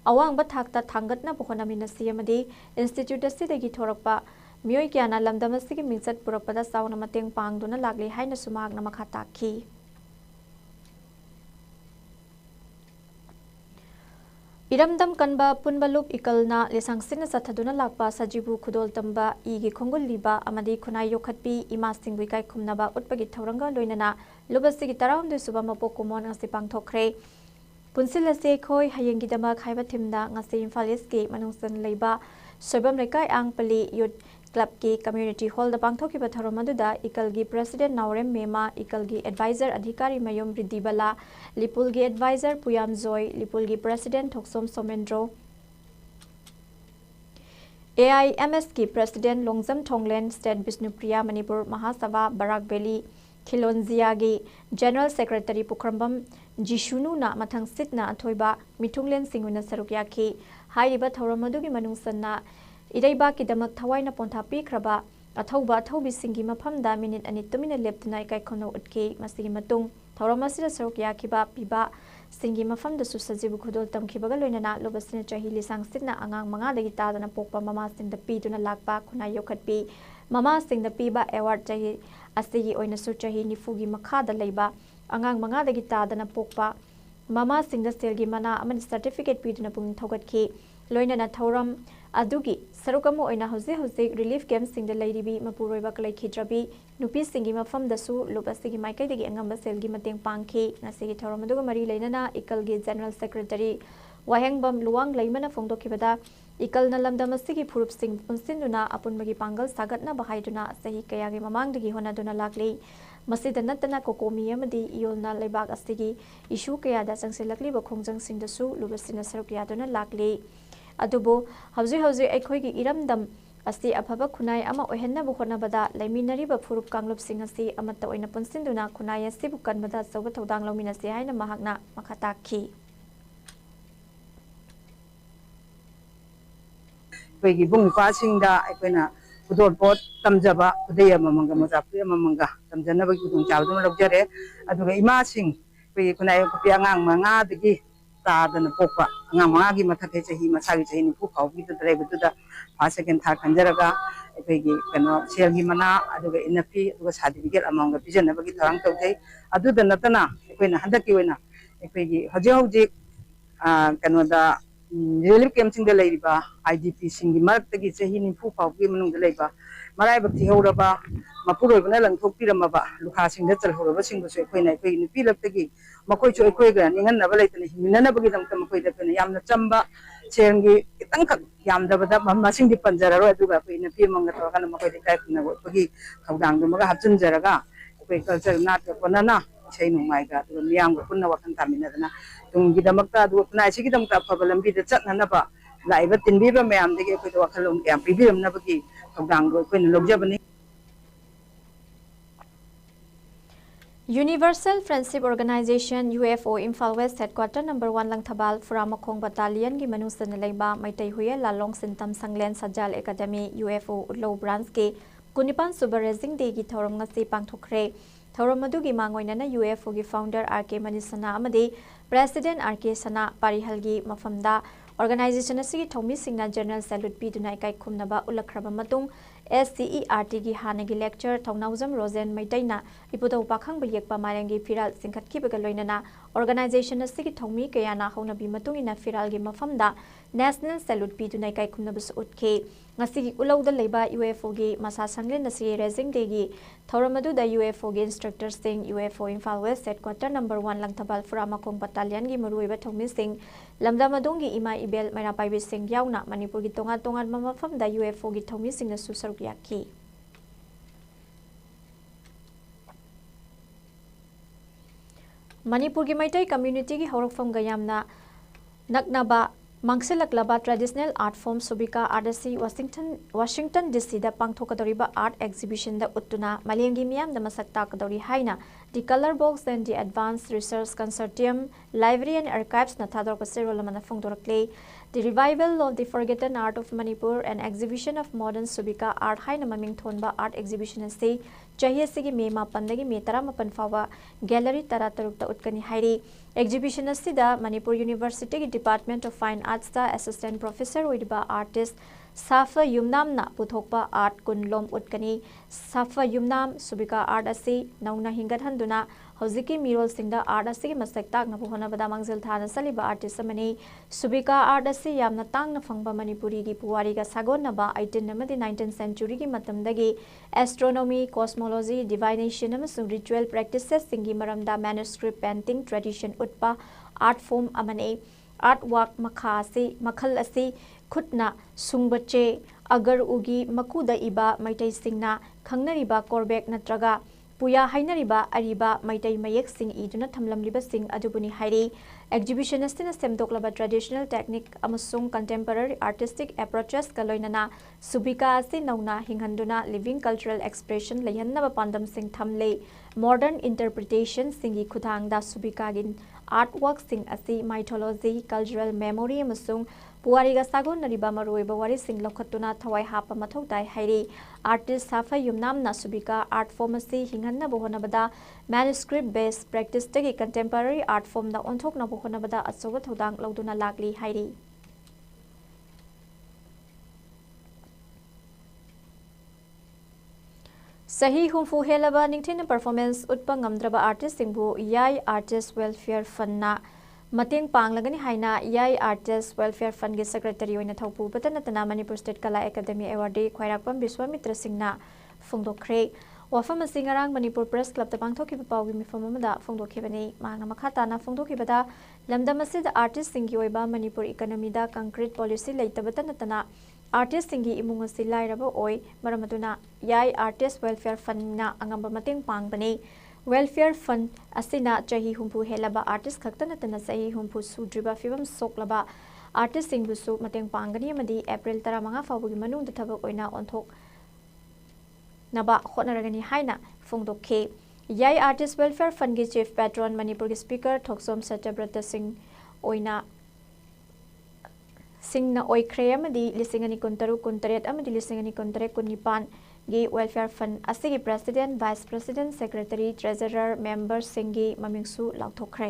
awangba thakta thangatna bo khotna minasi amadi institute asidagi thorakpa miyoi kyana lamdamasi ki mingsat purakpada sawna mateng pangduna lagli haina sumagna makhata ki Iramdam kanba punbalup ikalna lesangsin sathaduna lakpa sajibu khudol tamba igi khongul liba amadi khunai yokhatpi ima singwi kai khumnaba utpagi thauranga loinana lubasigi tarawmdu suba mapok kumon ngasi pangthokre punsilase khoi hayengi dama khaiba thimda ngasi Imphal East ki manungsan leiba soibam lekai angpali youth club ki community hall da pangthokiba tharomaduda ikalgi president Naurem Mema ikalgi advisor adhikari mayom ridibala lipulgi advisor Puyam Joy lipulgi president Thoksom Somendro AIMS ki president Longzam Thonglen state Bisnupriya Manipur Mahasabha Barak Valley Khilonzia gi general secretary Pukrambam Jishunu na mathang sitna athoiba mithunglen singuna sarukya ki hairiba thoromadugi manungsanna Iraiba ki damak thawaina pontha pikraba athauba thaubi singi mafamda minute ani tumina leptuna ikai khono utke masigi matung thauramasira saruk yakiba piba singi mafamda su sajibu khodol tamkhibaga loinana lobasina chahi lisang sitna angang manga dagi tadana pokpa mama singda piduna lakpa khuna yokhatpi mama singda piba award chahi asigi oina su chahi nifugi makhada leiba angang manga dagi tadana pokpa mama singda selgi mana amani certificate piduna pung thogatki loinana thauram adugi sarukamo oina hoze relief camp singda leiribi mapuroiba kalai khidrabi nupi singi mafam dasu lubasigi maikai degi angamba selgi mateng pangki nasigi thoromaduga mari leinana ikalgi general secretary wahengbam luwang leimana fongdokibada ikalna lamdamasigi phurup sing punsinduna apunbagi pangal sagatna bahaiduna sahi kayagi mamangdagi honaduna lakli masida natana kokomi amadi iolna leibak asigi issue kayada changsilakli ba khongjang singdasu lubasina saruk yaduna lakli adubo hauji aikhoigi iramdam asi afaba khunai ama ohenna bu khonabada laiminari ba phurup kanglup singasi amata oina punsinduna khunai asi bu kanbada sauba thodang lominasi haina mahakna makhata ki pegi bung pasingda aipena pudor pot tamjaba udeya mamanga mazapri mamanga tamjana ba gudung chawdum lokjare aduga ima sing pegi khunai ko piangang manga digi tadana pokpa angang manga gi mathake chahi masagi chahi ni pu khawbi da drebetuda first second third kanjaraga pegi kano selgi mana aduga inapi aduga certificate amanga bijana bagi tharang tawjai aduda natana aipena handaki oina pegi hoje kano da relief camp sing da leiriba IDP singi maratagi chahi ni pu khawbi manung da leiba marai bakti horaba mapuroi bana langthokpiramaba lukha sing da chalhoraba sing bu se khoina pegi ni pilaktagi makoi choi khoi ga ningan na balai tani hinna na bagi dam tam khoi da pena yamna chamba ꯁꯦꯟꯒꯤ ꯈꯤꯇꯪꯈꯛ ꯌꯥꯝꯗꯕꯗ ꯃꯁꯤꯡꯗꯤ ꯄꯟꯖꯔꯔꯣꯏ ꯑꯗꯨꯒ ꯑꯩꯈꯣꯏ ꯅꯨꯄꯤ ꯑꯃꯒ ꯇꯧꯔꯀꯥꯟꯗ ꯃꯈꯣꯏꯗ ꯏꯀꯥꯏ ꯈꯨꯝꯅꯕ ꯎꯠꯄꯒꯤ ꯊꯧꯗꯥꯡꯗꯨꯃꯒ ꯍꯥꯞꯆꯤꯟꯖꯔꯒ ꯑꯩꯈꯣꯏ culture ꯅꯥꯠꯀ ꯀꯣꯟꯅꯅ ꯏꯁꯩ ꯅꯣꯡꯃꯥꯏꯒ ꯑꯗꯨꯒ ꯃꯤꯌꯥꯝꯒ ꯄꯨꯟꯅ ꯋꯥꯈꯜ ꯇꯥꯃꯤꯟꯅꯗꯅ ꯇꯨꯡꯒꯤꯗꯃꯛꯇ ꯑꯗꯨꯒ ꯈꯨꯟꯅꯥꯏꯁꯤꯒꯤꯗꯃꯛꯇ ꯑꯐꯕ ꯂꯝꯕꯤꯗ ꯆꯠꯅꯅꯕ ꯂꯥꯛꯏꯕ ꯇꯤꯟꯕꯤꯕ ꯃꯌꯥꯝꯗꯒꯤ ꯑꯩꯈꯣꯏꯗ ꯋꯥꯈꯜꯂꯣꯟ ꯀꯌꯥ ꯄꯤꯕꯤꯔꯝꯅꯕꯒꯤ ꯊꯧꯗꯥꯡꯗꯣ ꯑꯩꯈꯣꯏꯅ ꯂꯧꯖꯕꯅꯤ. Universal Friendship Organization UFO Imphal West Headquarter number 1 Langthabal Furamakong Battalion gi manusana leiba Maitai Huye Lalong Sintam Sanglen Sajal Academy UFO Utlo Branch ke Kunipan Suba Raising Day gi thoram ngasi pangthokre thoram adu gi mangoinana UFO gi founder RK Manisana amadi President RK Sana Parihal gi mafamda organization asigi thomi singna general salute biduna ikai khumnaba ulakraba matung SCERT gi hanagi lecture Thongnauzam Rosen Maitaina ipudo pakhang bayekpa marengi firal singkhatki bagaloinana organization asigi thomi kayana haunabi matungina firal gi mafamda national salute biduna ikai khumnabus utke ngasigi ulauda leiba UFO gi masa sanglen nasi raising day gi thoramadu da UFO gi instructor sing UFO Imphal West headquarter number 1 Langthabal Furamakong battalion gi maruiba thomi sing lamda madungi ima ibel maira paibi sing yauna Manipur gi tonga tonga mafam da UFO gi thomi sing na susar yaki Manipur gi maitai community gi horokfam gayamna naknaba Mangsilaklaba traditional art form Subika Ardasi Washington DC da pangthokadoriba art exhibition da uttuna Malengi miyam da masak takadori haina the color box and the advanced research consortium library and archives na thador pasero lamana phongdorakle the revival of the forgotten art of Manipur and exhibition of modern Subika art haina maming thonba art exhibition ase chahiye sigi me mapandagi me 18 fawa gallery tarataruk ta utkani hairi exhibition asida Manipur University Department of Fine Arts da assistant professor oidiba artist Safa Yumnam na puthokpa art kunlom utkani Safa Yumnam Subika art asi nauna hingat handuna hojiki mirol singda art asi masak tak na buhona bada mangzil thana saliba artist amani Subika art asi yamna tang na phangba Manipuri gi puwari ga sagon na ba 18 namadi 19th century gi matamdagi astronomy cosmology divination amasung ritual practices singi maramda manuscript painting tradition utpa art form amane artwork makha asi makhal asi khutna sungbache agar ugi makuda iba maitai singna khangnariba korbek natraga puya hainariba ariba maitai mayek sing iduna thamlamliba sing adubuni hairi exhibition astina semdoklaba traditional technique amasung contemporary artistic approaches kaloinana Subika asi nauna hinghanduna living cultural expression leihannaba pandam sing thamle modern interpretation singi khudangda Subika gin artwork sing asi mythology cultural memory amasung puwariga sagon nariba maroiba wari sing lokhatuna thawai hapa mathau tai hairi artist Safa Yumnam na Subika art form asi hinghanna bohonabada manuscript based practice tagi contemporary art form da onthokna bohonabada asoba thodang lauduna lagli hairi Sahi humfu helaba ningthina performance utpa ngamdraba artist singbu yai artist welfare fund na Mating panglagani haina yai artist welfare fund gi secretary oina thaupu batanatana Manipur State Kala Academy award khwairakpam Biswamitra Singna phongdokhre wafam singarang Manipur Press Club ta pangthoki pawgi mifam amada phongdokhibani mangna makhatana phongdokhibada lamdam asida artist singi oiba Manipur economy da concrete policy leitabatanatana artist singi imung asi lairaba oi maramaduna yai artist welfare fund na angamba mating pangbani welfare fund asina chahi humpu helaba artist khaktanatana sahi humpu sudriba fibam soklaba artist singbusu mateng pangani amadi April 15 fawgi manung da thabak oina onthok naba khonaragani haina phongdokhe yai artist welfare fund gi chief patron Manipur gi speaker Thoksom Satyabrata Singh oina singna oikhre amadi lisingani kuntaru kuntaret amadi lisingani kuntare kunipan gi welfare fund asigi president vice president secretary treasurer member singi mamingsu lauthokre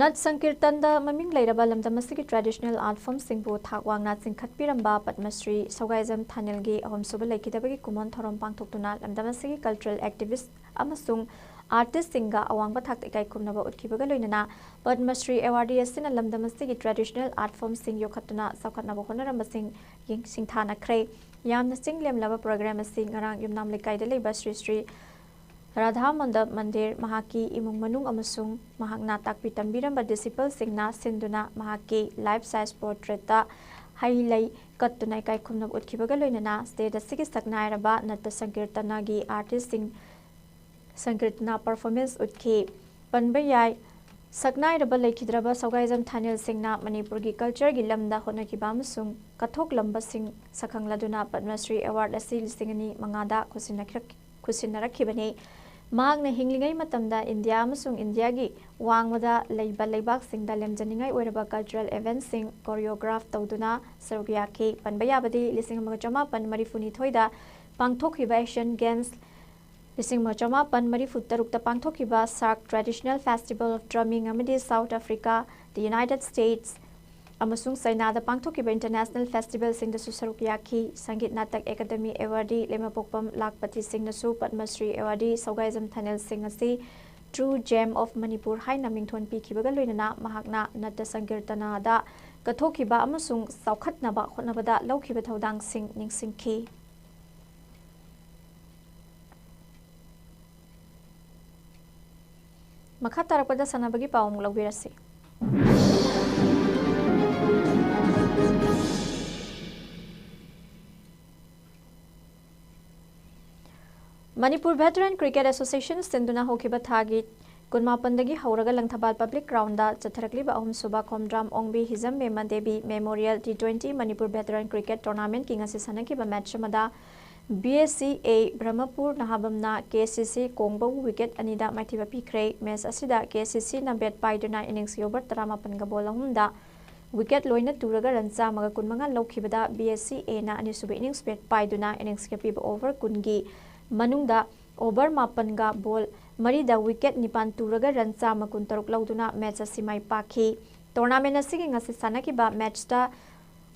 Nat Sankirtan da maming lairaba lamdam asigi traditional art form singbu thagwangna singkhatpiramba Padmasri Sogaizam Thanel gi ahom suba laikidabagi kumon thorom pangthoktuna lamdam asigi cultural activist amasung artist singa awangba thakta ikai kumnaba utkibaga loinana Padmasri awardee asina lamdam asigi traditional art form sing yokhatuna sakhatnaba honaramba sing ying singthana khre yamna sing lemlaba program asing ngarang yumnam lekai da leiba Sri Radha Mandap Mandir Mahaki Imung Manung Amasung Mahakna Takpi Tambiramba disciples Singna Sinduna Mahaki life size portrait ta Hailai Katunai Kai Kumna Utkibagalina state the Siki Saknairaba Nata Sankirtana gi artist sing Sankirtana performance utki Panbayai Saknairaba Lakidraba Sogaizam Thanil Singna Manipur gi culture gi lamda Honakibamsung Kathok Lamba Sing Sakangladuna Padmasri Award Asil Singani Mangada Kusinarakhibani Magna Hinglingai Matamda India Amasung India gi Wangmada Leiba Leibak Sing da Lemjaningai Oiraba cultural events sing choreograph Tawduna Sarugiyaki Panbayabadi Lising Magachama Pan Marifuni Thoida Pangthokhiba Asian Games Lising Magachama Pan Marifutarukta Pangthokhiba Sark Traditional Festival of Drumming Amadi South Africa, the United States Amasung China da Pangthokhiba International Festival sing da Sarugiyaki Sangit Natak Academy Awardee Lemapokpam Lakpati Sing Nasu Padmasri Awardee Sogaizam Thanel Sing asi True Gem of Manipur Hai Namingthon Pikibaga Loinana Mahakna Nata Sankirtana da Kathokhiba Amasung Saukhatnaba Hotnabada Laukhiba Thodang Sing Ningsingki Makha tarakpada sanabagi paung lawirasi Manipur Veteran Cricket Association Sinduna Hokiba Thagi Kunmapandagi Hauraga Langthabal Public Ground da Chatharakliba Ahum Suba Komdram Ongbi Hizam Mema Devi Memorial T20 Manipur Veteran Cricket Tournament King Asisanakiba match Mada BSCA Brahmapur Nahabamna KCC Kongba wicket Anida Maitiba Pikre Mes Asida KCC na bet paiduna innings over Taramapan Gabolahunda wicket loina turaga rancha maga kunmanga lokhibada BSCA na anisuba innings bet paiduna innings kepiba over kungi Manungda over Mapanga ball Marida wicket Nipan Turaga Ransa Makun Taruk Lauduna match Simai Paki. Tournament Siging as Sanakiba match da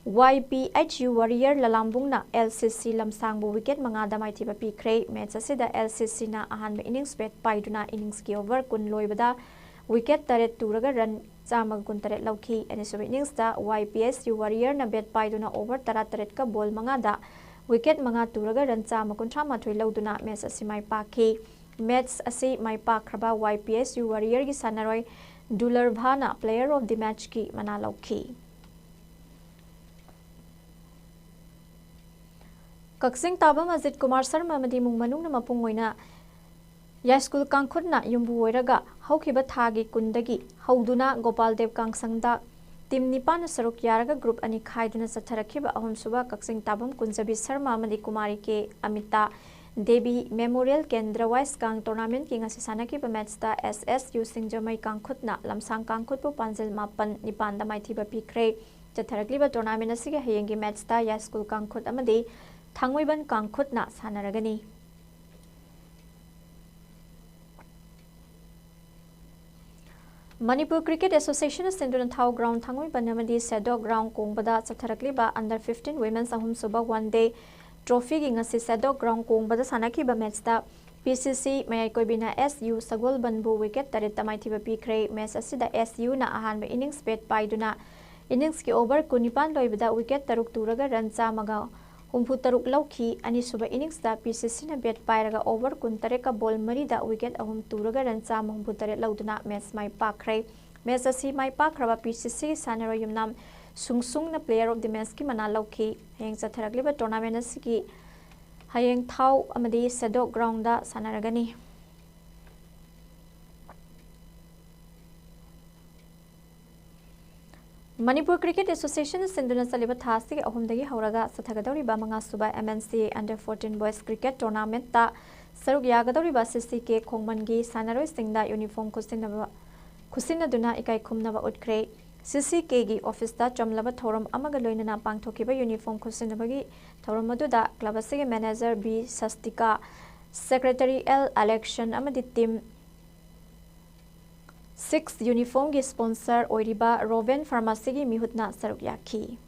YPHU Warrior Lalambungna LCC Lamsangbu wicket Mangada Maitiba Pikre match Asida LCC na Ahan innings bet Paiduna innings ki over Kun Loibada wicket Taret Turaga Ran Zamakun Taret Lauki and isuba innings da YPSU Warrior na bet Paiduna over Tarataret ka ball Mangada wicket Manga Turaga Rancha Makuntra Matui Lauduna match Asimai Paki. Match Asi Mai Pakraba YPSU Warrior gi Sanaroi Dularvana player of the match ki Manalauki. Kaksing Taba Mazit Kumar Sarma Madi Mungmanung na Mapungoina Ya School Kangkutna Yumbu Oiraga Haukiba Thagi Kundagi Hauduna Gopal Dev Kangsangda Team Nipan Saruk Yaraga Group Ani Khaiduna Satharakiba Ahum Suba Kaksing Tabam Kunjabi Sarma Madi Kumari ke Amita Devi Memorial Kendra Wise Kang Tournament King Asisanakiba Matchta SSU Singjamai Kangkhutna Lamsang Kangkhutpu Panjil Mapan Nipanda Maithiba Pikre Chatharakliba Tournament Asiga Hayengi Matchta Ya School Kangkhut Amadi Thangwiban Kangkhutna Sanaragani. Manipur Cricket Association Sinduna Thau Ground Thangwi Banamadi Sedo Ground Kongbada Chatharakliba Under 15 Women's Ahum Suba one day trophy gi ngasi Sedo Ground Kongbada Sanakiba matchta PCC Mayakoibina SU Sagol Banbu wicket Tarit Tamaithiba Pikre match asida SU na ahanba innings bet paiduna innings ki over Kunipan loibada wicket Taruk Turaga Rancha Maga Humpu Taruk Lauki Anisuba innings da PCC na bet pairaga over Kuntareka ball Marida wicket Ahum Turaga Rancha Humpu Taret Lauduna match Mai Pakre match asi Mai Pakraba PCC Sanaro Yumnam Sungsung na player of the match ki Manalauki Hayeng Chatharakliba tournament asigi Hayeng Thau Amadi Sedo Ground da Sanaragani. Manipur Cricket Association Sinduna Saliba Thasi Ahumdagi Hauraga Sathagadori Bamanga Suba MNC Under 14 Boys Cricket Tournament ta Saruk Yagadori CCK Kongmangi Sanaroi Singda Uniform Kusinaduna Ikai Kumnava Utkre CCK gi office da Jamlaba Thorum Amaga Loinana Pangthokiba Uniform Kusinabagi Thorum Maduda Club Asigi Manager B Sastika Secretary L Election Amadi Team 6 uniform gi sponsor Oiriba Roven Pharmacy gi Mihutna Saruk Yaki.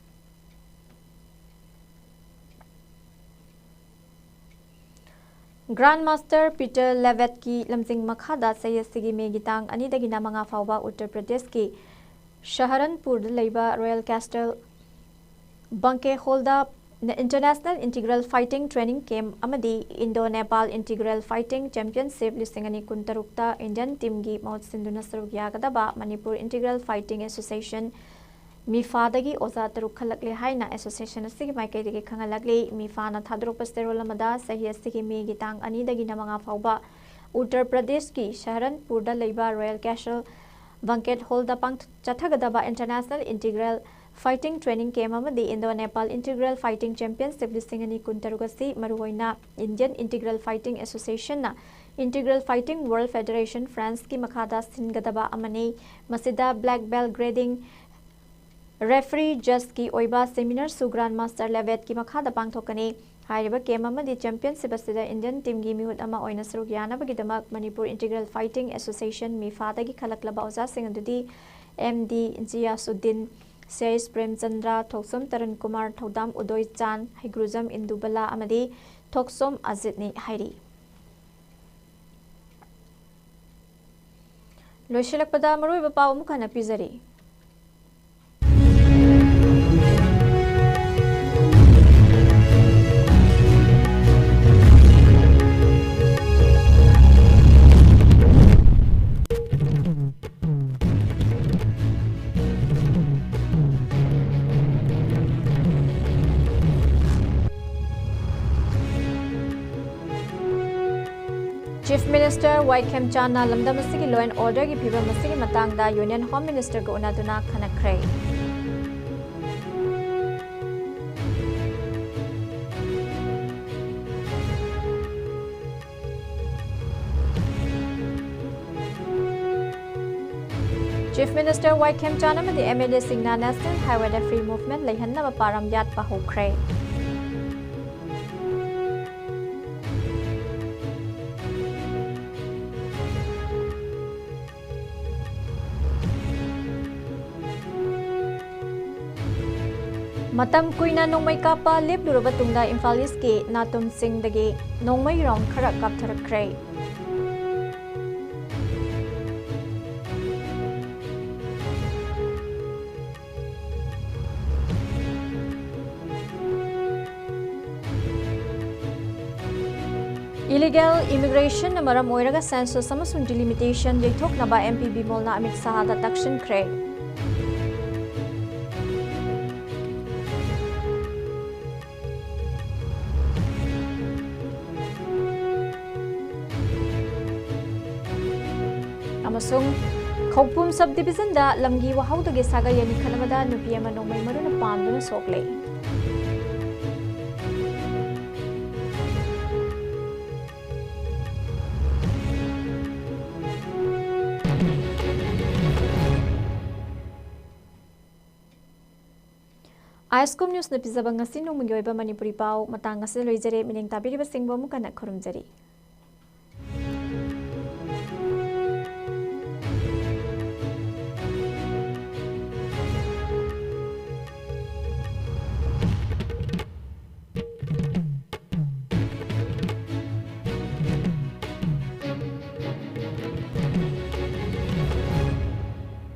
Grandmaster Peter Levet ki Lamsing Makhada Sayasigi Megitang Anidagi Namanga Fauba Uttar Pradesh ki Shaharanpur Leiba Royal Castle Banke Holda International Integral Fighting Training Camp amadi Indo-Nepal Integral Fighting Championship lisingani kuntarukta Indian team gi maut sinduna saruk yagadaba Manipur Integral Fighting Association MIFA dagi oza taruk khalakle haina association asigi maikai dagi khangalakle MIFA na thadrok pasterol amada sahi asigi mi gi tang ani dagi namanga fauba Uttar Pradesh ki Saharanpur da leiba Royal Castle Banquet Hall da pang chathagadaba International Integral Fighting Training Camp amadi Indo-Nepal Integral Fighting Championship lisingani kuntarugasi maruhoina Indian Integral Fighting Association na Integral Fighting World Federation France ki makhada singadaba amani masida black belt grading referee just ki oiba seminar su grandmaster level ki makhada pangthokani hairiba camp amadi championship asida Indian team gi mihut ama oina saruk yanabagidamak Manipur Integral Fighting Association MIFA dagi khalaklaba oza singandudi MD Jiyasuddin Seyes Prem Chandra Thoksom Taran Kumar Thodam Udoy Chan Higruzam Indubala amadi Thoksom Azit ni hairi Loisilakpada maruiba paw mukhana pizari Chief Minister Waikem Chana lamdam asigi law and order gi phibam asigi matangda Union Home Minister go unaduna khanakre Chief Minister Waikem Chana madi MLA Singna National Highway Free Movement leihanna param yat pa hokre Matam kuina nongmai kapa lepluraba tungda Imphal East ki Natum Singh dagi nongmai rong khara kaptharakre Illegal immigration na maram oiraga census amasung delimitation yaithoknaba MP Bimolna Amit Shah da takshin kre amasung Khopum subdivision da lamgi wahau da gesaga yani khanamada nupi ama nongmai maruna pamduna sokle ISCOM News na pizabang ngasi nung Manipuri pau matang ngasi loijare mining tabiri basing bomu kana khurumjari